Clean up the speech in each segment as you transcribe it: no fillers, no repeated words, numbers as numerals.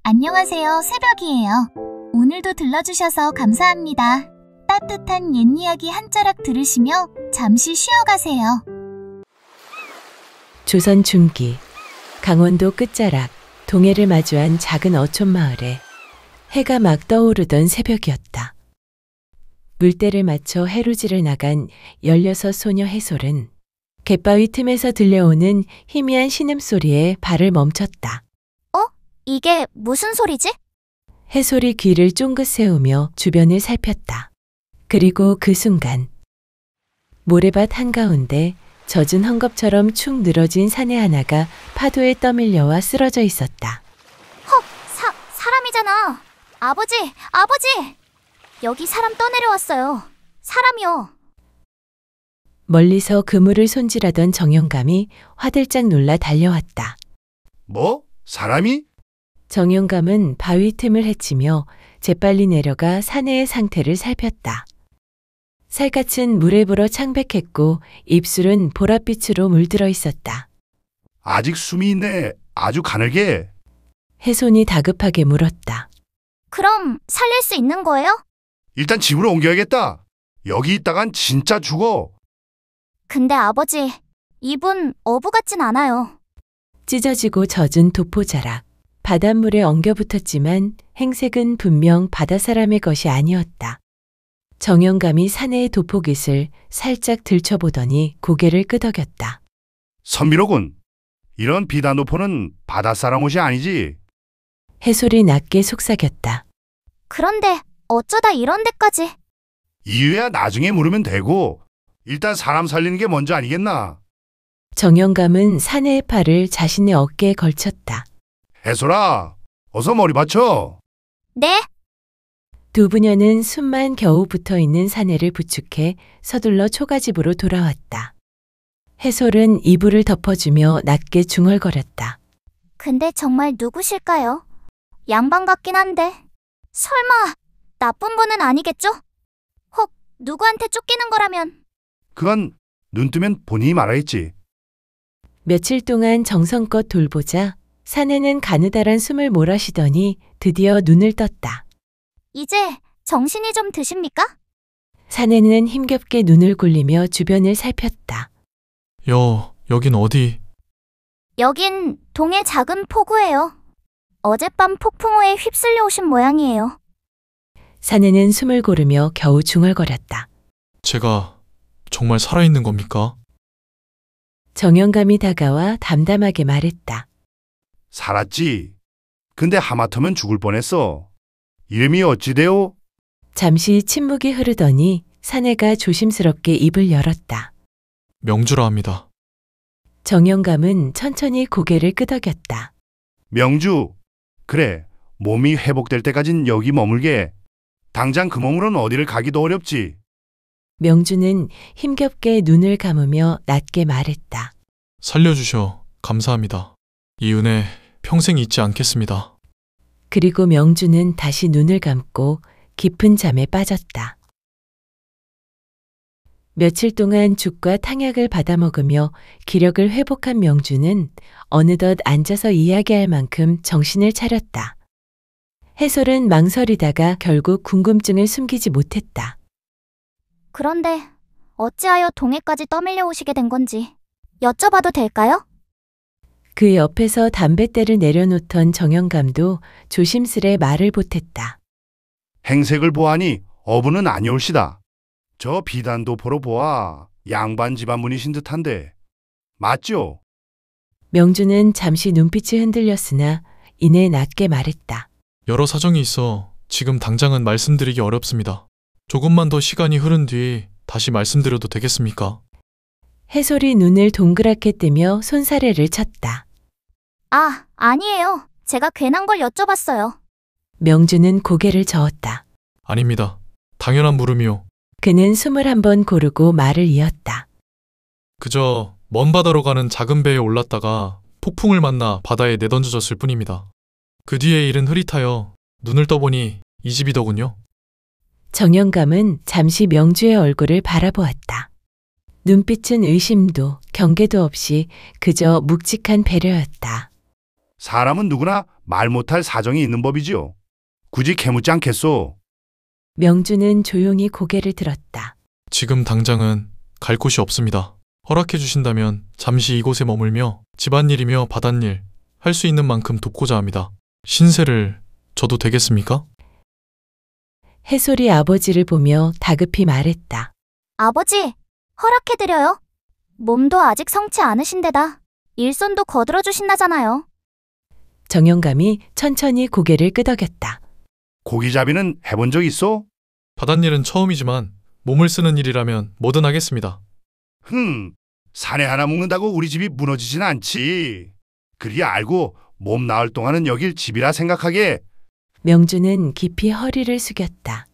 안녕하세요. 새벽이에요. 오늘도 들러주셔서 감사합니다. 따뜻한 옛 이야기 한 자락 들으시며 잠시 쉬어가세요. 조선 중기 강원도 끝자락 동해를 마주한 작은 어촌 마을에 해가 막 떠오르던 새벽이었다. 물때를 맞춰 해루지를 나간 16 소녀 해솔은 갯바위 틈에서 들려오는 희미한 신음소리에 발을 멈췄다. 이게 무슨 소리지? 해솔이 귀를 쫑긋 세우며 주변을 살폈다. 그리고 그 순간 모래밭 한가운데 젖은 헝겊처럼 축 늘어진 사내 하나가 파도에 떠밀려와 쓰러져 있었다. 헉! 사람이잖아! 아버지! 여기 사람 떠내려왔어요. 사람이요. 멀리서 그물을 손질하던 정영감이 화들짝 놀라 달려왔다. 뭐? 사람이? 정영감은 바위 틈을 헤치며 재빨리 내려가 사내의 상태를 살폈다. 살갗은 물에 불어 창백했고 입술은 보랏빛으로 물들어 있었다. 아직 숨이 있네. 아주 가늘게. 해손이 다급하게 물었다. 그럼 살릴 수 있는 거예요? 일단 집으로 옮겨야겠다. 여기 있다간 진짜 죽어. 근데 아버지, 이분 어부 같진 않아요. 찢어지고 젖은 도포자락. 바닷물에 엉겨붙었지만 행색은 분명 바다사람의 것이 아니었다. 정영감이 사내의 도포깃을 살짝 들춰보더니 고개를 끄덕였다. 선비로군. 이런 비단도포는 바닷사람 옷이 아니지. 해솔이 낮게 속삭였다. 그런데 어쩌다 이런 데까지. 이유야 나중에 물으면 되고 일단 사람 살리는 게 먼저 아니겠나. 정영감은 사내의 팔을 자신의 어깨에 걸쳤다. 해솔아, 어서 머리 받쳐. 네? 두 부녀는 숨만 겨우 붙어있는 사내를 부축해 서둘러 초가집으로 돌아왔다. 해솔은 이불을 덮어주며 낮게 중얼거렸다. 근데 정말 누구실까요? 양반 같긴 한데. 설마 나쁜 분은 아니겠죠? 혹 누구한테 쫓기는 거라면. 그건 눈 뜨면 본인이 말하겠지. 며칠 동안 정성껏 돌보자 사내는 가느다란 숨을 몰아쉬더니 드디어 눈을 떴다. 이제 정신이 좀 드십니까? 사내는 힘겹게 눈을 굴리며 주변을 살폈다. 여긴 어디? 여긴 동해 작은 포구예요. 어젯밤 폭풍우에 휩쓸려 오신 모양이에요. 사내는 숨을 고르며 겨우 중얼거렸다. 제가 정말 살아있는 겁니까? 정영감이 다가와 담담하게 말했다. 살았지. 근데 하마터면 죽을 뻔했어. 이름이 어찌 되오? 잠시 침묵이 흐르더니 사내가 조심스럽게 입을 열었다. 명주라 합니다. 정영감은 천천히 고개를 끄덕였다. 명주. 그래, 몸이 회복될 때까진 여기 머물게. 당장 그 몸으로는 어디를 가기도 어렵지. 명주는 힘겹게 눈을 감으며 낮게 말했다. 살려주셔 감사합니다. 이 은혜 평생 잊지 않겠습니다. 그리고 명주는 다시 눈을 감고 깊은 잠에 빠졌다. 며칠 동안 죽과 탕약을 받아먹으며 기력을 회복한 명주는 어느덧 앉아서 이야기할 만큼 정신을 차렸다. 해솔은 망설이다가 결국 궁금증을 숨기지 못했다. 그런데 어찌하여 동해까지 떠밀려 오시게 된 건지 여쭤봐도 될까요? 그 옆에서 담뱃대를 내려놓던 정영감도 조심스레 말을 보탰다. 행색을 보아니 어부는 아니올시다. 저 비단도포로 보아 양반 집안분이신 듯한데 맞죠? 명주는 잠시 눈빛이 흔들렸으나 이내 낮게 말했다. 여러 사정이 있어 지금 당장은 말씀드리기 어렵습니다. 조금만 더 시간이 흐른 뒤 다시 말씀드려도 되겠습니까? 해솔이 눈을 동그랗게 뜨며 손사래를 쳤다. 아니에요. 제가 괜한 걸 여쭤봤어요. 명주는 고개를 저었다. 아닙니다. 당연한 물음이요. 그는 숨을 한번 고르고 말을 이었다. 그저 먼 바다로 가는 작은 배에 올랐다가 폭풍을 만나 바다에 내던져졌을 뿐입니다. 그 뒤에 일은 흐릿하여 눈을 떠보니 이 집이더군요. 정영감은 잠시 명주의 얼굴을 바라보았다. 눈빛은 의심도 경계도 없이 그저 묵직한 배려였다. 사람은 누구나 말 못할 사정이 있는 법이지요. 굳이 캐묻지 않겠소. 명주는 조용히 고개를 들었다. 지금 당장은 갈 곳이 없습니다. 허락해 주신다면 잠시 이곳에 머물며 집안일이며 바닷일 할 수 있는 만큼 돕고자 합니다. 신세를 져도 되겠습니까? 해솔이 아버지를 보며 다급히 말했다. 아버지, 허락해드려요. 몸도 아직 성치 않으신데다 일손도 거들어 주신다잖아요. 정영감이 천천히 고개를 끄덕였다. 고기잡이는 해본 적 있어? 바닷일은 처음이지만 몸을 쓰는 일이라면 뭐든 하겠습니다. 사내 하나 먹는다고 우리 집이 무너지진 않지. 그리 알고 몸 나을 동안은 여길 집이라 생각하게. 명주는 깊이 허리를 숙였다.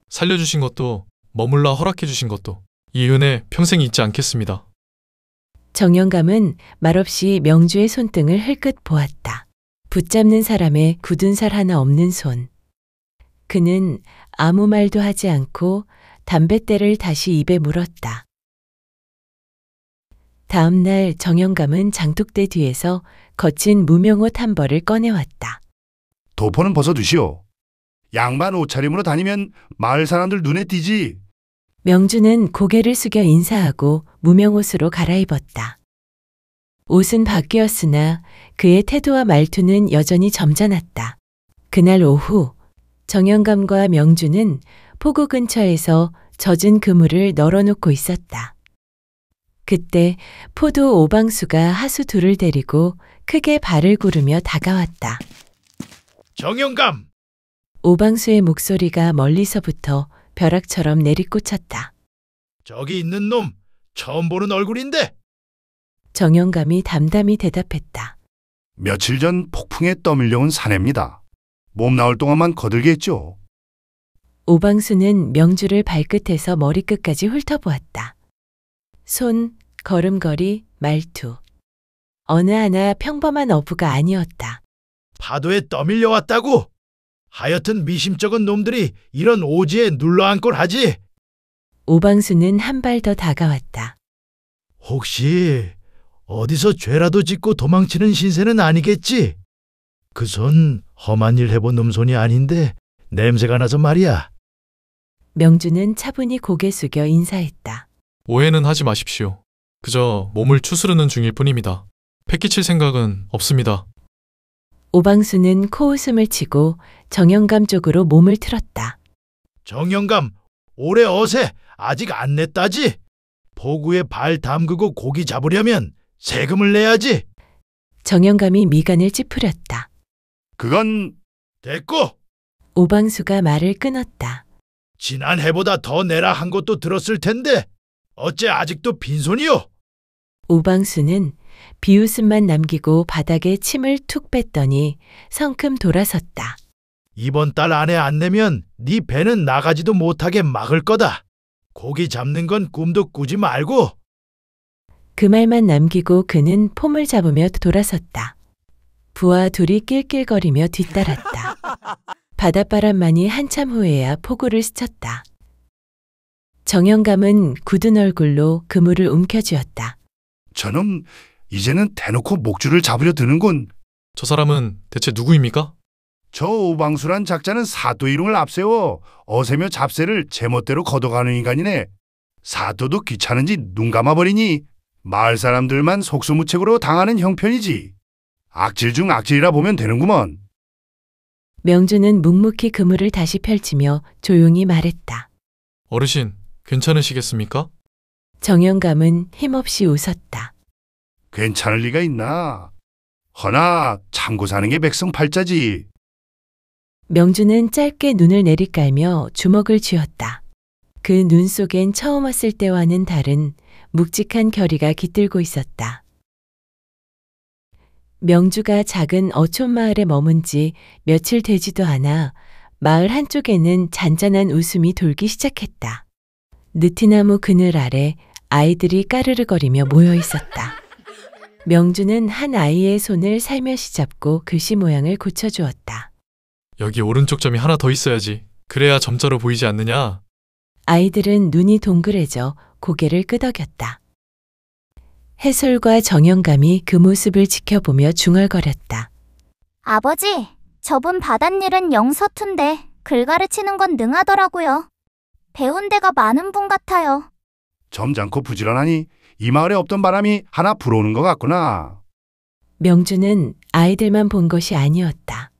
살려주신 것도 머물러 허락해 주신 것도 이 은혜 평생 잊지 않겠습니다. 정영감은 말없이 명주의 손등을 흘끗 보았다. 붙잡는 사람의 굳은 살 하나 없는 손. 그는 아무 말도 하지 않고 담뱃대를 다시 입에 물었다. 다음 날 정영감은 장독대 뒤에서 거친 무명옷 한 벌을 꺼내왔다. 도포는 벗어두시오. 양반 옷차림으로 다니면 마을 사람들 눈에 띄지. 명주는 고개를 숙여 인사하고 무명옷으로 갈아입었다. 옷은 바뀌었으나 그의 태도와 말투는 여전히 점잖았다. 그날 오후 정영감과 명주는 포구 근처에서 젖은 그물을 널어놓고 있었다. 그때 포도 오방수가 하수 둘을 데리고 크게 발을 구르며 다가왔다. 정영감! 오방수의 목소리가 멀리서부터 벼락처럼 내리꽂혔다. 저기 있는 놈 처음 보는 얼굴인데. 정영감이 담담히 대답했다. 며칠 전 폭풍에 떠밀려온 사내입니다. 몸 나올 동안만 거들게 했죠. 오방수는 명주를 발끝에서 머리끝까지 훑어보았다. 손, 걸음걸이, 말투. 어느 하나 평범한 어부가 아니었다. 파도에 떠밀려 왔다고? 하여튼 미심쩍은 놈들이 이런 오지에 눌러앉곤 하지. 오방수는 한 발 더 다가왔다. 혹시 어디서 죄라도 짓고 도망치는 신세는 아니겠지? 그 손 험한 일 해본 놈 손이 아닌데 냄새가 나서 말이야. 명주는 차분히 고개 숙여 인사했다. 오해는 하지 마십시오. 그저 몸을 추스르는 중일 뿐입니다. 패기칠 생각은 없습니다. 오방수는 코웃음을 치고 정영감 쪽으로 몸을 틀었다. 정영감, 올해 어세 아직 안 냈다지? 포구에 발 담그고 고기 잡으려면 세금을 내야지. 정영감이 미간을 찌푸렸다. 그건 됐고, 오방수가 말을 끊었다. 지난 해보다 더 내라 한 것도 들었을 텐데 어째 아직도 빈손이요? 오방수는 비웃음만 남기고 바닥에 침을 툭 뺐더니 성큼 돌아섰다. 이번 달 안에 안 내면 네 배는 나가지도 못하게 막을 거다. 고기 잡는 건 꿈도 꾸지 말고. 그 말만 남기고 그는 폼을 잡으며 돌아섰다. 부하 둘이 낄낄거리며 뒤따랐다. 바닷바람만이 한참 후에야 포구를 스쳤다. 정영감은 굳은 얼굴로 그물을 움켜쥐었다. 저놈 이제는 대놓고 목줄을 잡으려 드는군. 저 사람은 대체 누구입니까? 저 오방수란 작자는 사또이름을 앞세워 어세며 잡새를 제멋대로 걷어가는 인간이네. 사또도 귀찮은지 눈 감아버리니 마을 사람들만 속수무책으로 당하는 형편이지. 악질 중 악질이라 보면 되는구먼. 명주는 묵묵히 그물을 다시 펼치며 조용히 말했다. 어르신, 괜찮으시겠습니까? 정영감은 힘없이 웃었다. 괜찮을 리가 있나. 허나 참고 사는 게 백성팔자지. 명주는 짧게 눈을 내리깔며 주먹을 쥐었다. 그 눈 속엔 처음 왔을 때와는 다른 묵직한 결의가 깃들고 있었다. 명주가 작은 어촌마을에 머문 지 며칠 되지도 않아 마을 한쪽에는 잔잔한 웃음이 돌기 시작했다. 느티나무 그늘 아래 아이들이 까르르거리며 모여 있었다. 명주는 한 아이의 손을 살며시 잡고 글씨 모양을 고쳐주었다. 여기 오른쪽 점이 하나 더 있어야지. 그래야 점자로 보이지 않느냐? 아이들은 눈이 동그래져 고개를 끄덕였다. 해솔과 정영감이 그 모습을 지켜보며 중얼거렸다. 아버지, 저분 바닷일은 영 서툰데 글 가르치는 건 능하더라고요. 배운 데가 많은 분 같아요. 점잖고 부지런하니 이 마을에 없던 바람이 하나 불어오는 것 같구나. 명주는 아이들만 본 것이 아니었다.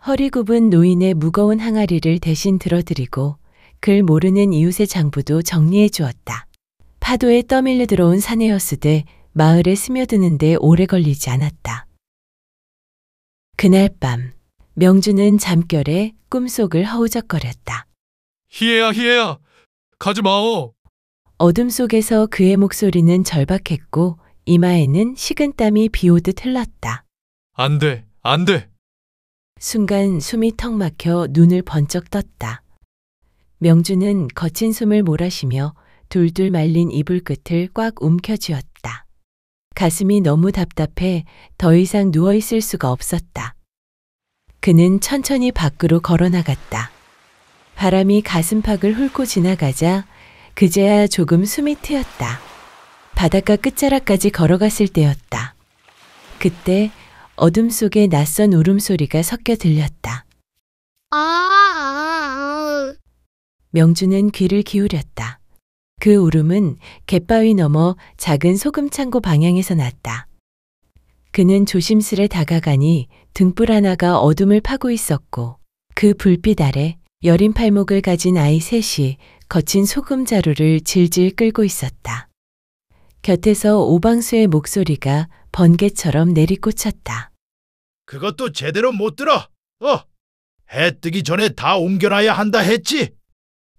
허리 굽은 노인의 무거운 항아리를 대신 들어드리고 글 모르는 이웃의 장부도 정리해 주었다. 파도에 떠밀려 들어온 사내였으되 마을에 스며드는데 오래 걸리지 않았다. 그날 밤 명주는 잠결에 꿈속을 허우적거렸다. 희애야, 희애야, 가지 마오. 어둠 속에서 그의 목소리는 절박했고 이마에는 식은땀이 비오듯 흘렀다. 안 돼, 안 돼. 순간 숨이 턱 막혀 눈을 번쩍 떴다. 명주는 거친 숨을 몰아쉬며 둘둘 말린 이불 끝을 꽉 움켜쥐었다. 가슴이 너무 답답해 더 이상 누워있을 수가 없었다. 그는 천천히 밖으로 걸어나갔다. 바람이 가슴팍을 훑고 지나가자 그제야 조금 숨이 트였다. 바닷가 끝자락까지 걸어갔을 때였다. 그때 어둠 속에 낯선 울음소리가 섞여 들렸다. 명주는 귀를 기울였다. 그 울음은 갯바위 너머 작은 소금창고 방향에서 났다. 그는 조심스레 다가가니 등불 하나가 어둠을 파고 있었고 그 불빛 아래 여린 팔목을 가진 아이 셋이 거친 소금 자루를 질질 끌고 있었다. 곁에서 오방수의 목소리가 번개처럼 내리꽂혔다. 그것도 제대로 못 들어. 해 뜨기 전에 다 옮겨놔야 한다 했지.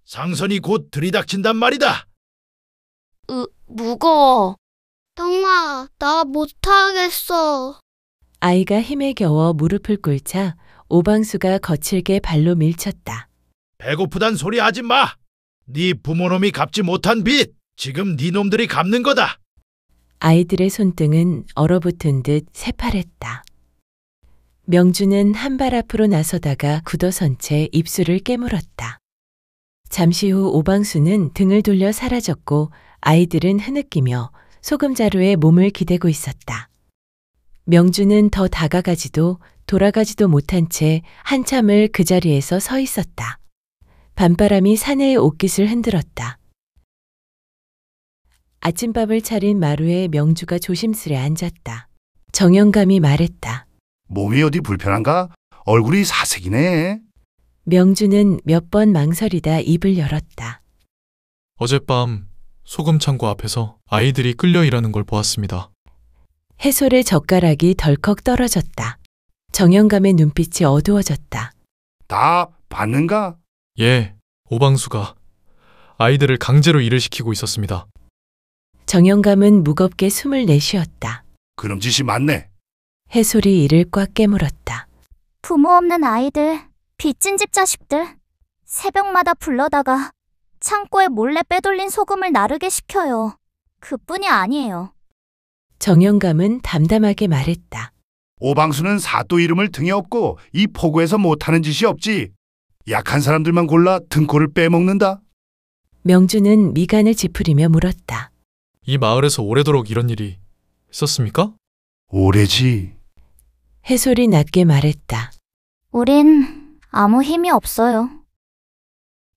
상선이 곧 들이닥친단 말이다. 무거워. 형아, 나 못하겠어. 아이가 힘에 겨워 무릎을 꿇자 오방수가 거칠게 발로 밀쳤다. 배고프단 소리 하지 마. 네 부모놈이 갚지 못한 빚, 지금 네 놈들이 갚는 거다. 아이들의 손등은 얼어붙은 듯 새파랬다. 명주는 한 발 앞으로 나서다가 굳어선 채 입술을 깨물었다. 잠시 후 오방수는 등을 돌려 사라졌고 아이들은 흐느끼며 소금자루에 몸을 기대고 있었다. 명주는 더 다가가지도 돌아가지도 못한 채 한참을 그 자리에서 서 있었다. 밤바람이 사내의 옷깃을 흔들었다. 아침밥을 차린 마루에 명주가 조심스레 앉았다. 정영감이 말했다. 몸이 어디 불편한가? 얼굴이 사색이네. 명주는 몇 번 망설이다 입을 열었다. 어젯밤 소금 창고 앞에서 아이들이 끌려 일하는 걸 보았습니다. 해솔의 젓가락이 덜컥 떨어졌다. 정영감의 눈빛이 어두워졌다. 다 봤는가? 예, 오방수가 아이들을 강제로 일을 시키고 있었습니다. 정영감은 무겁게 숨을 내쉬었다. 그럼 짓이 많네. 해솔이 이를 꽉 깨물었다. 부모 없는 아이들, 빚진 집 자식들, 새벽마다 불러다가 창고에 몰래 빼돌린 소금을 나르게 시켜요. 그뿐이 아니에요. 정영감은 담담하게 말했다. 오방수는 사또 이름을 등에 업고 이 포구에서 못하는 짓이 없지. 약한 사람들만 골라 등골을 빼먹는다. 명주는 미간을 찌푸리며 물었다. 이 마을에서 오래도록 이런 일이 있었습니까? 오래지. 해솔이 낮게 말했다. 우린 아무 힘이 없어요.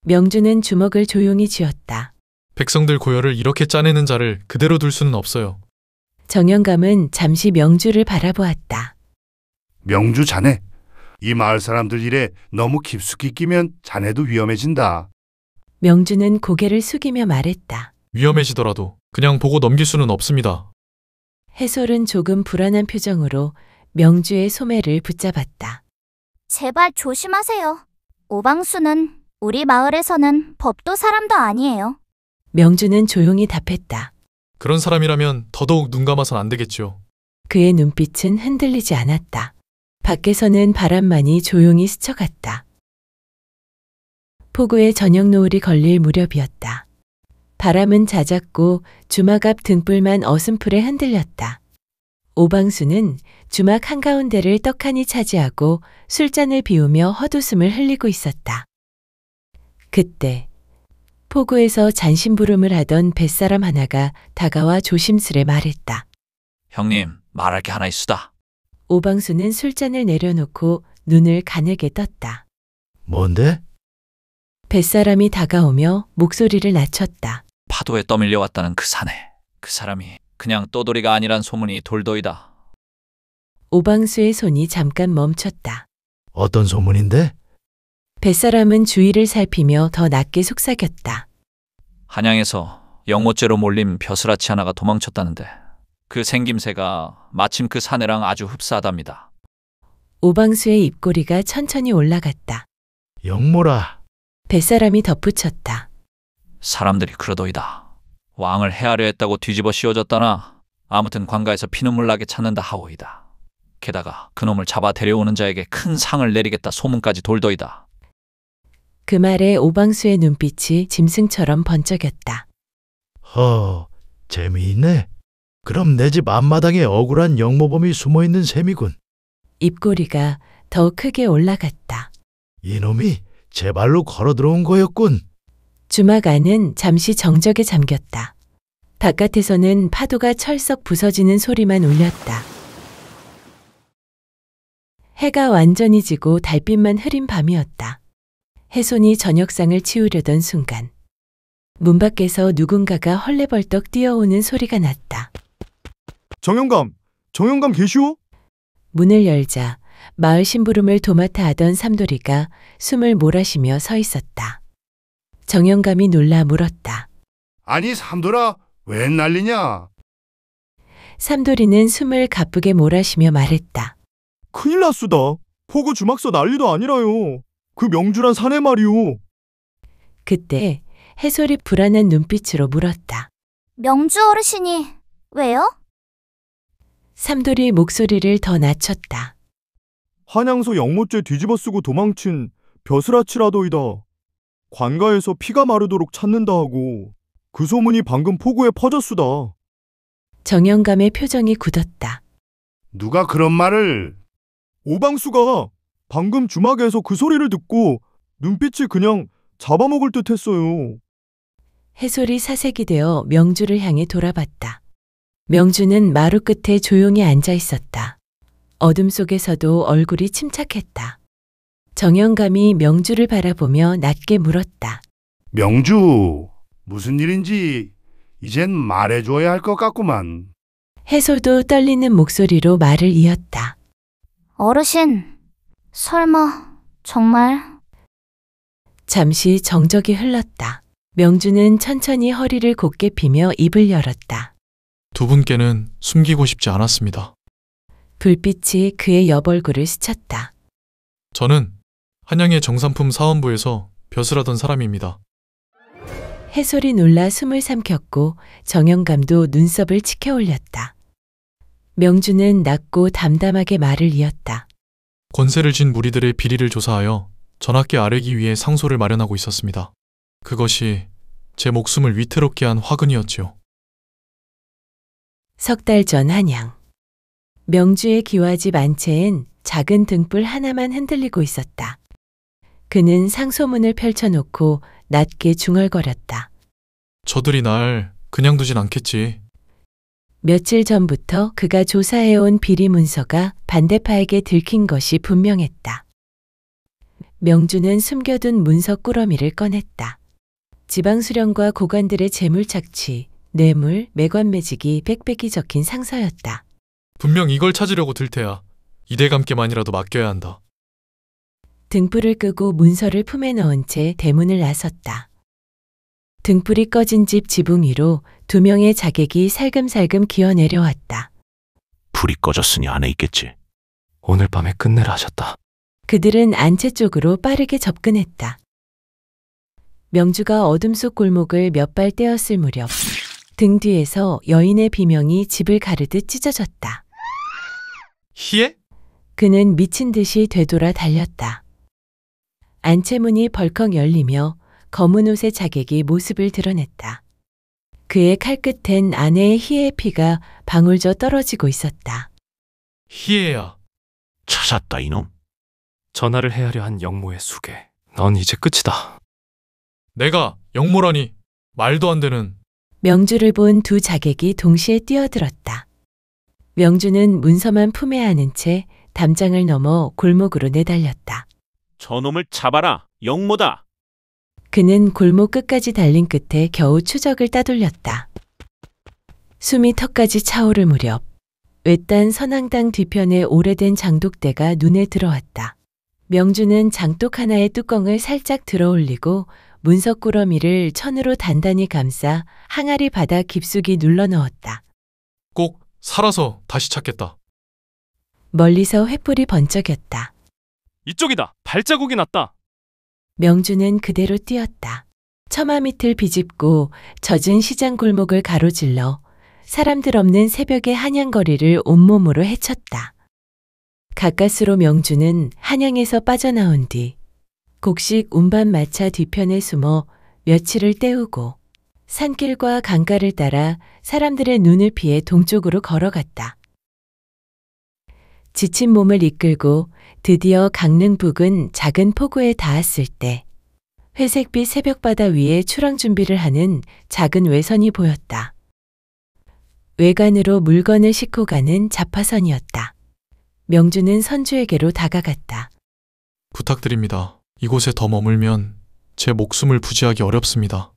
명주는 주먹을 조용히 쥐었다. 백성들 고열을 이렇게 짜내는 자를 그대로 둘 수는 없어요. 정영감은 잠시 명주를 바라보았다. 명주 자네. 이 마을 사람들 일에 너무 깊숙이 끼면 자네도 위험해진다. 명주는 고개를 숙이며 말했다. 위험해지더라도 그냥 보고 넘길 수는 없습니다. 해솔은 조금 불안한 표정으로 명주의 소매를 붙잡았다. 제발 조심하세요. 오방수는 우리 마을에서는 법도 사람도 아니에요. 명주는 조용히 답했다. 그런 사람이라면 더더욱 눈 감아선 안 되겠지요. 그의 눈빛은 흔들리지 않았다. 밖에서는 바람만이 조용히 스쳐갔다. 폭우에 저녁 노을이 걸릴 무렵이었다. 바람은 잦았고 주막 앞 등불만 어슴풀에 흔들렸다. 오방수는 주막 한가운데를 떡하니 차지하고 술잔을 비우며 헛웃음을 흘리고 있었다. 그때 포구에서 잔심부름을 하던 뱃사람 하나가 다가와 조심스레 말했다. 형님, 말할 게 하나 있수다. 오방수는 술잔을 내려놓고 눈을 가늘게 떴다. 뭔데? 뱃사람이 다가오며 목소리를 낮췄다. 파도에 떠밀려 왔다는 그 사내. 그 사람이 그냥 떠돌이가 아니란 소문이 돌더이다. 오방수의 손이 잠깐 멈췄다. 어떤 소문인데? 뱃사람은 주위를 살피며 더 낮게 속삭였다. 한양에서 영모죄로 몰린 벼슬아치 하나가 도망쳤다는데 그 생김새가 마침 그 사내랑 아주 흡사하답니다. 오방수의 입꼬리가 천천히 올라갔다. 영모라. 뱃사람이 덧붙였다. 사람들이 그러더이다. 왕을 해하려 했다고 뒤집어 씌워졌다나 아무튼 관가에서 피눈물 나게 찾는다 하오이다. 게다가 그놈을 잡아 데려오는 자에게 큰 상을 내리겠다 소문까지 돌더이다. 그 말에 오방수의 눈빛이 짐승처럼 번쩍였다. 재미있네. 그럼 내 집 앞마당에 억울한 영모범이 숨어있는 셈이군. 입꼬리가 더 크게 올라갔다. 이놈이 제 발로 걸어 들어온 거였군. 주막 안은 잠시 정적에 잠겼다. 바깥에서는 파도가 철썩 부서지는 소리만 울렸다. 해가 완전히 지고 달빛만 흐린 밤이었다. 혜손이 저녁상을 치우려던 순간 문 밖에서 누군가가 헐레벌떡 뛰어오는 소리가 났다. 정영감 계시오? 문을 열자 마을 심부름을 도맡아 하던 삼돌이가 숨을 몰아쉬며 서 있었다. 정영감이 놀라 물었다. 아니 삼돌아, 웬 난리냐? 삼돌이는 숨을 가쁘게 몰아쉬며 말했다. 큰일 났수다. 포구 주막서 난리도 아니라요. 그 명주란 사내 말이오. 그때 해솔이 불안한 눈빛으로 물었다. 명주 어르신이 왜요? 삼돌이 목소리를 더 낮췄다. 한양서 영모죄 뒤집어 쓰고 도망친 벼슬아치라도이다. 관가에서 피가 마르도록 찾는다 하고 그 소문이 방금 포구에 퍼졌수다. 정영감의 표정이 굳었다. 누가 그런 말을? 오방수가 방금 주막에서 그 소리를 듣고 눈빛이 그냥 잡아먹을 듯 했어요. 해솔이 사색이 되어 명주를 향해 돌아봤다. 명주는 마루 끝에 조용히 앉아 있었다. 어둠 속에서도 얼굴이 침착했다. 정영감이 명주를 바라보며 낮게 물었다. 명주, 무슨 일인지 이젠 말해줘야 할 것 같구만. 해솔도 떨리는 목소리로 말을 이었다. 어르신, 설마 정말? 잠시 정적이 흘렀다. 명주는 천천히 허리를 곧게 펴며 입을 열었다. 두 분께는 숨기고 싶지 않았습니다. 불빛이 그의 옆얼굴을 스쳤다. 저는 한양의 정산품 사원부에서 벼슬하던 사람입니다. 해솔이 놀라 숨을 삼켰고 정영감도 눈썹을 치켜 올렸다. 명주는 낮고 담담하게 말을 이었다. 권세를 쥔 무리들의 비리를 조사하여 전학계 아래기 위해 상소를 마련하고 있었습니다. 그것이 제 목숨을 위태롭게 한 화근이었지요. 석 달 전 한양. 명주의 기와집 안채엔 작은 등불 하나만 흔들리고 있었다. 그는 상소문을 펼쳐놓고 낮게 중얼거렸다. 저들이 날 그냥 두진 않겠지. 며칠 전부터 그가 조사해온 비리 문서가 반대파에게 들킨 것이 분명했다. 명주는 숨겨둔 문서 꾸러미를 꺼냈다. 지방수령과 고관들의 재물 착취, 뇌물, 매관매직이 빽빽이 적힌 상서였다. 분명 이걸 찾으려고 들 테야. 이대감께만이라도 맡겨야 한다. 등불을 끄고 문서를 품에 넣은 채 대문을 나섰다. 등불이 꺼진 집 지붕 위로 두 명의 자객이 살금살금 기어 내려왔다. 불이 꺼졌으니 안에 있겠지. 오늘 밤에 끝내라 하셨다. 그들은 안채 쪽으로 빠르게 접근했다. 명주가 어둠 속 골목을 몇 발 떼었을 무렵 등 뒤에서 여인의 비명이 집을 가르듯 찢어졌다. 희애? 그는 미친 듯이 되돌아 달렸다. 안채문이 벌컥 열리며 검은 옷의 자객이 모습을 드러냈다. 그의 칼끝엔 아내의 희애의 피가 방울져 떨어지고 있었다. 희애야. 찾았다 이놈. 전하를 해하려 한 영모의 수계. 넌 이제 끝이다. 내가 영모라니 말도 안 되는. 명주를 본 두 자객이 동시에 뛰어들었다. 명주는 문서만 품에 안은 채 담장을 넘어 골목으로 내달렸다. 저놈을 잡아라. 영모다. 그는 골목 끝까지 달린 끝에 겨우 추적을 따돌렸다. 숨이 턱까지 차오를 무렵 외딴 선앙당 뒤편에 오래된 장독대가 눈에 들어왔다. 명주는 장독 하나의 뚜껑을 살짝 들어올리고 문석꾸러미를 천으로 단단히 감싸 항아리 바닥 깊숙이 눌러 넣었다. 꼭 살아서 다시 찾겠다. 멀리서 횃불이 번쩍였다. 이쪽이다. 발자국이 났다. 명주는 그대로 뛰었다. 처마 밑을 비집고 젖은 시장 골목을 가로질러 사람들 없는 새벽의 한양거리를 온몸으로 헤쳤다. 가까스로 명주는 한양에서 빠져나온 뒤 곡식 운반 마차 뒤편에 숨어 며칠을 때우고 산길과 강가를 따라 사람들의 눈을 피해 동쪽으로 걸어갔다. 지친 몸을 이끌고 드디어 강릉 북은 작은 포구에 닿았을 때 회색빛 새벽바다 위에 출항 준비를 하는 작은 외선이 보였다. 외관으로 물건을 싣고 가는 자파선이었다. 명주는 선주에게로 다가갔다. 부탁드립니다. 이곳에 더 머물면 제 목숨을 부지하기 어렵습니다.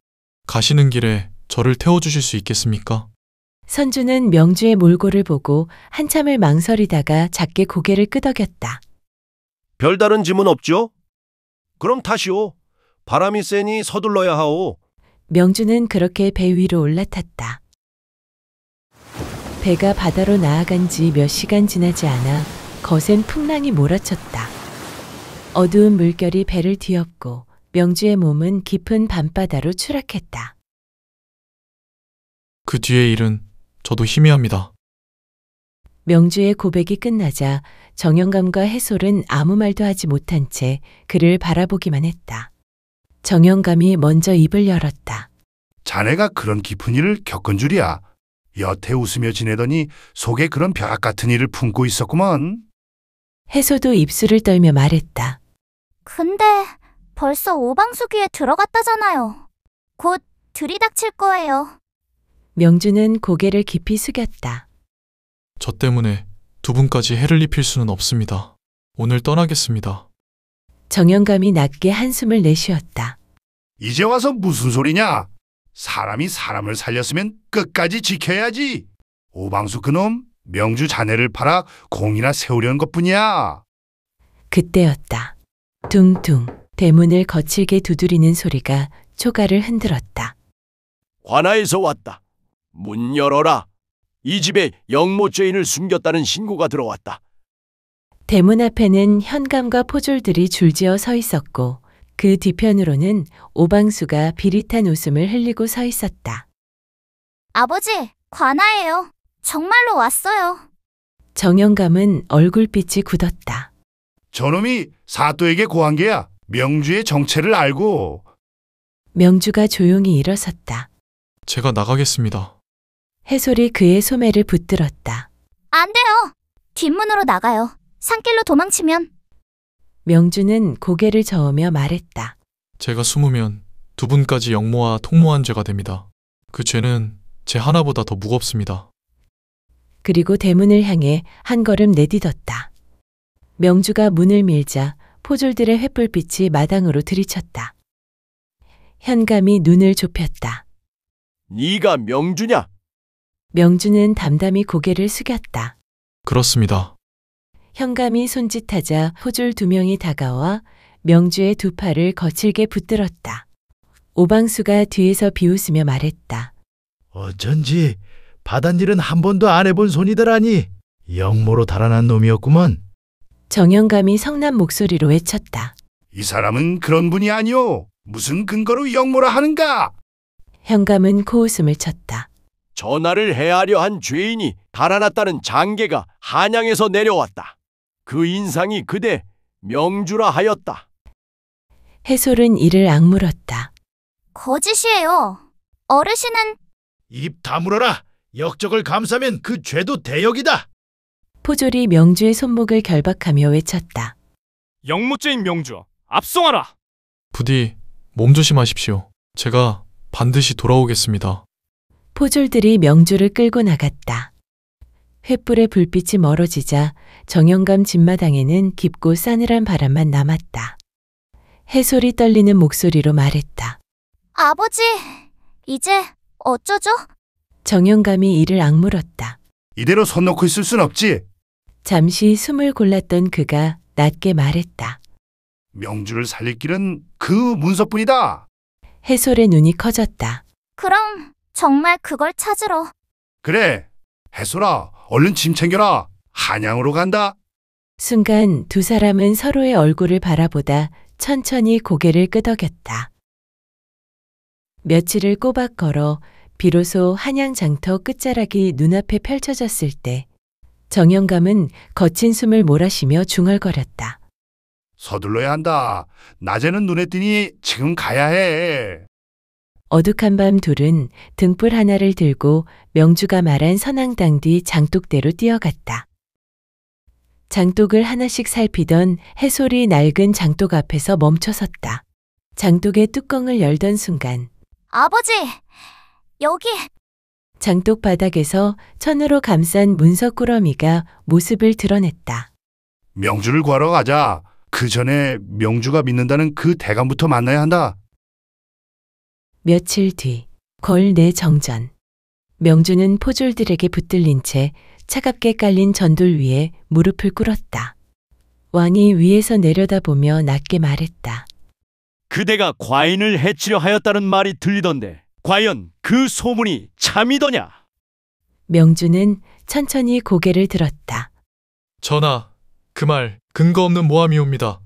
가시는 길에 저를 태워주실 수 있겠습니까? 선주는 명주의 몰골을 보고 한참을 망설이다가 작게 고개를 끄덕였다. 별다른 짐은 없죠? 그럼 타시오. 바람이 세니 서둘러야 하오. 명주는 그렇게 배 위로 올라탔다. 배가 바다로 나아간 지 몇 시간 지나지 않아 거센 풍랑이 몰아쳤다. 어두운 물결이 배를 뒤엎고 명주의 몸은 깊은 밤바다로 추락했다. 그 뒤의 일은 저도 희미합니다. 명주의 고백이 끝나자 정영감과 해솔은 아무 말도 하지 못한 채 그를 바라보기만 했다. 정영감이 먼저 입을 열었다. 자네가 그런 깊은 일을 겪은 줄이야. 여태 웃으며 지내더니 속에 그런 벼락 같은 일을 품고 있었구먼. 해솔도 입술을 떨며 말했다. 근데 벌써 오방수기에 들어갔다잖아요. 곧 들이닥칠 거예요. 명주는 고개를 깊이 숙였다. 저 때문에 두 분까지 해를 입힐 수는 없습니다. 오늘 떠나겠습니다. 정영감이 낮게 한숨을 내쉬었다. 이제 와서 무슨 소리냐? 사람이 사람을 살렸으면 끝까지 지켜야지. 오방수 그놈 명주 자네를 팔아 공이나 세우려는 것뿐이야. 그때였다. 둥둥 대문을 거칠게 두드리는 소리가 초가를 흔들었다. 관아에서 왔다. 문 열어라. 이 집에 영모죄인을 숨겼다는 신고가 들어왔다. 대문 앞에는 현감과 포졸들이 줄지어 서 있었고 그 뒤편으로는 오방수가 비릿한 웃음을 흘리고 서 있었다. 아버지, 관아예요. 정말로 왔어요. 정영감은 얼굴빛이 굳었다. 저놈이 사또에게 고한 게야. 명주의 정체를 알고. 명주가 조용히 일어섰다. 제가 나가겠습니다. 해솔이 그의 소매를 붙들었다. 안 돼요. 뒷문으로 나가요. 산길로 도망치면. 명주는 고개를 저으며 말했다. 제가 숨으면 두 분까지 영모와 통모한 죄가 됩니다. 그 죄는 제 하나보다 더 무겁습니다. 그리고 대문을 향해 한 걸음 내딛었다. 명주가 문을 밀자 포졸들의 횃불빛이 마당으로 들이쳤다. 현감이 눈을 좁혔다. 네가 명주냐? 명주는 담담히 고개를 숙였다. 그렇습니다. 현감이 손짓하자 포졸 2명이 다가와 명주의 두 팔을 거칠게 붙들었다. 오방수가 뒤에서 비웃으며 말했다. 어쩐지 바닷일은 한 번도 안 해본 손이더라니. 영모로 달아난 놈이었구먼. 정영감이 성난 목소리로 외쳤다. 이 사람은 그런 분이 아니오. 무슨 근거로 영모라 하는가? 현감은 코웃음을 쳤다. 전하를 해하려 한 죄인이 달아났다는 장계가 한양에서 내려왔다. 그 인상이 그대 명주라 하였다. 해솔은 이를 악물었다. 거짓이에요. 어르신은 입 다물어라. 역적을 감싸면 그 죄도 대역이다. 포졸이 명주의 손목을 결박하며 외쳤다. 영모죄인 명주, 압송하라. 부디 몸 조심하십시오. 제가 반드시 돌아오겠습니다. 포졸들이 명주를 끌고 나갔다. 횃불의 불빛이 멀어지자 정영감 집마당에는 깊고 싸늘한 바람만 남았다. 해솔이 떨리는 목소리로 말했다. 아버지, 이제 어쩌죠? 정영감이 이를 악물었다. 이대로 손 놓고 있을 순 없지. 잠시 숨을 골랐던 그가 낮게 말했다. 명주를 살릴 길은 그 문서뿐이다. 해솔의 눈이 커졌다. 그럼 정말 그걸 찾으러. 그래, 해솔아, 얼른 짐 챙겨라. 한양으로 간다. 순간 두 사람은 서로의 얼굴을 바라보다 천천히 고개를 끄덕였다. 며칠을 꼬박 걸어 비로소 한양 장터 끝자락이 눈앞에 펼쳐졌을 때 정영감은 거친 숨을 몰아쉬며 중얼거렸다. 서둘러야 한다. 낮에는 눈에 띄니 지금 가야 해. 어둑한 밤 둘은 등불 하나를 들고 명주가 말한 선앙당 뒤 장독대로 뛰어갔다. 장독을 하나씩 살피던 해솔이 낡은 장독 앞에서 멈춰섰다. 장독의 뚜껑을 열던 순간 아버지, 여기. 장독 바닥에서 천으로 감싼 문서꾸러미가 모습을 드러냈다. 명주를 구하러 가자. 그 전에 명주가 믿는다는 그 대감부터 만나야 한다. 며칠 뒤, 거울 내 정전. 명주는 포졸들에게 붙들린 채 차갑게 깔린 전돌 위에 무릎을 꿇었다. 왕이 위에서 내려다보며 낮게 말했다. 그대가 과인을 해치려 하였다는 말이 들리던데 과연 그 소문이 참이더냐? 명주는 천천히 고개를 들었다. 전하, 그 말 근거 없는 모함이옵니다.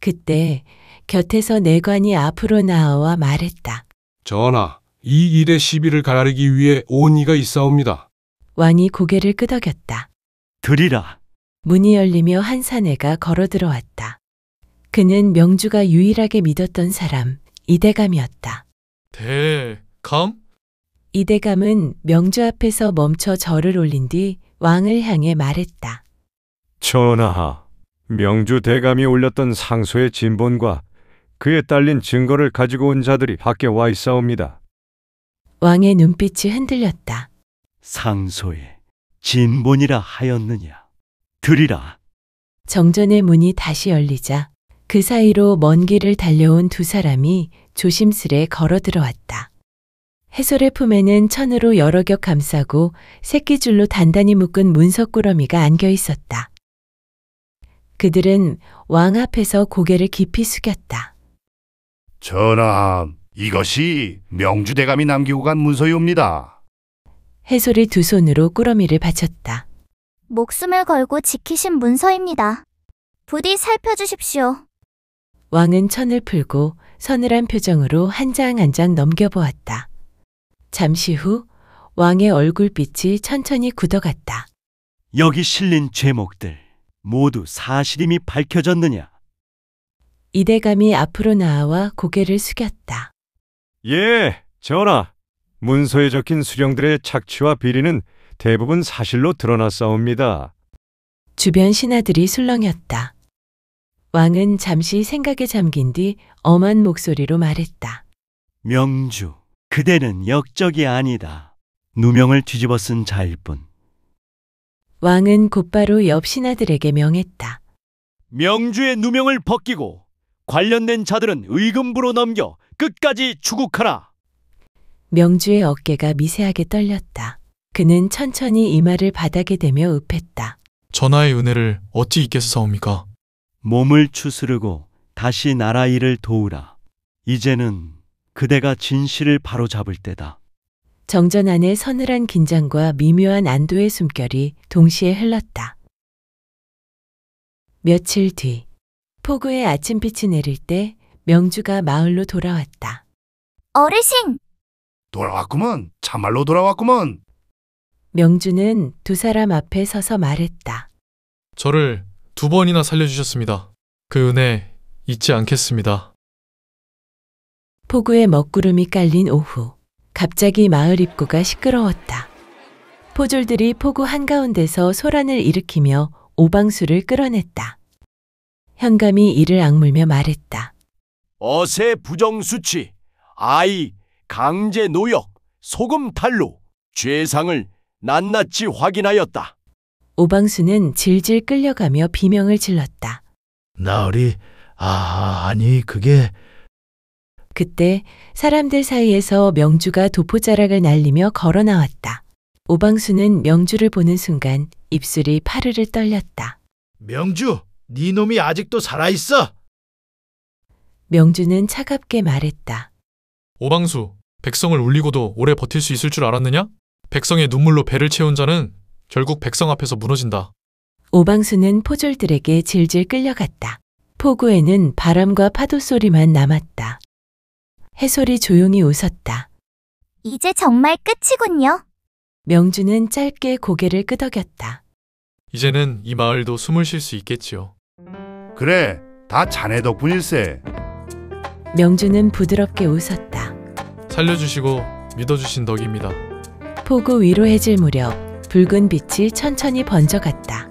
그때 곁에서 내관이 앞으로 나와 말했다. 전하, 이 일의 시비를 가르기 위해 온 이가 있사옵니다. 왕이 고개를 끄덕였다. 들이라. 문이 열리며 한 사내가 걸어 들어왔다. 그는 명주가 유일하게 믿었던 사람, 이대감이었다. 대감? 이대감은 명주 앞에서 멈춰 절을 올린 뒤 왕을 향해 말했다. 전하, 명주 대감이 올렸던 상소의 진본과 그에 딸린 증거를 가지고 온 자들이 밖에 와 있사옵니다. 왕의 눈빛이 흔들렸다. 상소에 진본이라 하였느냐? 들이라. 정전의 문이 다시 열리자 그 사이로 먼 길을 달려온 두 사람이 조심스레 걸어 들어왔다. 해솔의 품에는 천으로 여러 겹 감싸고 새끼줄로 단단히 묶은 문석꾸러미가 안겨 있었다. 그들은 왕 앞에서 고개를 깊이 숙였다. 전하, 이것이 명주 대감이 남기고 간 문서이옵니다. 해솔이 두 손으로 꾸러미를 받쳤다. 목숨을 걸고 지키신 문서입니다. 부디 살펴주십시오. 왕은 천을 풀고 서늘한 표정으로 한 장 한 장 넘겨보았다. 잠시 후 왕의 얼굴빛이 천천히 굳어갔다. 여기 실린 제목들 모두 사실임이 밝혀졌느냐? 이대감이 앞으로 나와 고개를 숙였다. 예, 전하. 문서에 적힌 수령들의 착취와 비리는 대부분 사실로 드러났사옵니다. 주변 신하들이 술렁였다. 왕은 잠시 생각에 잠긴 뒤 엄한 목소리로 말했다. 명주, 그대는 역적이 아니다. 누명을 뒤집어 쓴 자일 뿐. 왕은 곧바로 옆 신하들에게 명했다. 명주의 누명을 벗기고 관련된 자들은 의금부로 넘겨 끝까지 추국하라. 명주의 어깨가 미세하게 떨렸다. 그는 천천히 이마를 바닥에 대며 읍했다. 전하의 은혜를 어찌 잊겠사옵니까? 몸을 추스르고 다시 나라 일을 도우라. 이제는 그대가 진실을 바로잡을 때다. 정전 안에 서늘한 긴장과 미묘한 안도의 숨결이 동시에 흘렀다. 며칠 뒤, 폭우의 아침빛이 내릴 때 명주가 마을로 돌아왔다. 어르신! 돌아왔구먼. 참말로 돌아왔구먼. 명주는 두 사람 앞에 서서 말했다. 저를 2번이나 살려주셨습니다. 그 은혜 잊지 않겠습니다. 폭우에 먹구름이 깔린 오후, 갑자기 마을 입구가 시끄러웠다. 포졸들이 폭우 한가운데서 소란을 일으키며 오방수를 끌어냈다. 현감이 이를 악물며 말했다. 어세 부정수치, 아이 강제 노역, 소금 탈루, 죄상을 낱낱이 확인하였다. 오방수는 질질 끌려가며 비명을 질렀다. 나으리, 아니 그게... 그때 사람들 사이에서 명주가 도포자락을 날리며 걸어 나왔다. 오방수는 명주를 보는 순간 입술이 파르르 떨렸다. 명주, 네 놈이 아직도 살아있어? 명주는 차갑게 말했다. 오방수, 백성을 울리고도 오래 버틸 수 있을 줄 알았느냐? 백성의 눈물로 배를 채운 자는 결국 백성 앞에서 무너진다. 오방수는 포졸들에게 질질 끌려갔다. 포구에는 바람과 파도 소리만 남았다. 해솔이 조용히 웃었다. 이제 정말 끝이군요. 명주는 짧게 고개를 끄덕였다. 이제는 이 마을도 숨을 쉴 수 있겠지요. 그래, 다 자네 덕분일세. 명주는 부드럽게 웃었다. 살려주시고 믿어주신 덕입니다. 포구 위로 해질 무렵 붉은 빛이 천천히 번져갔다.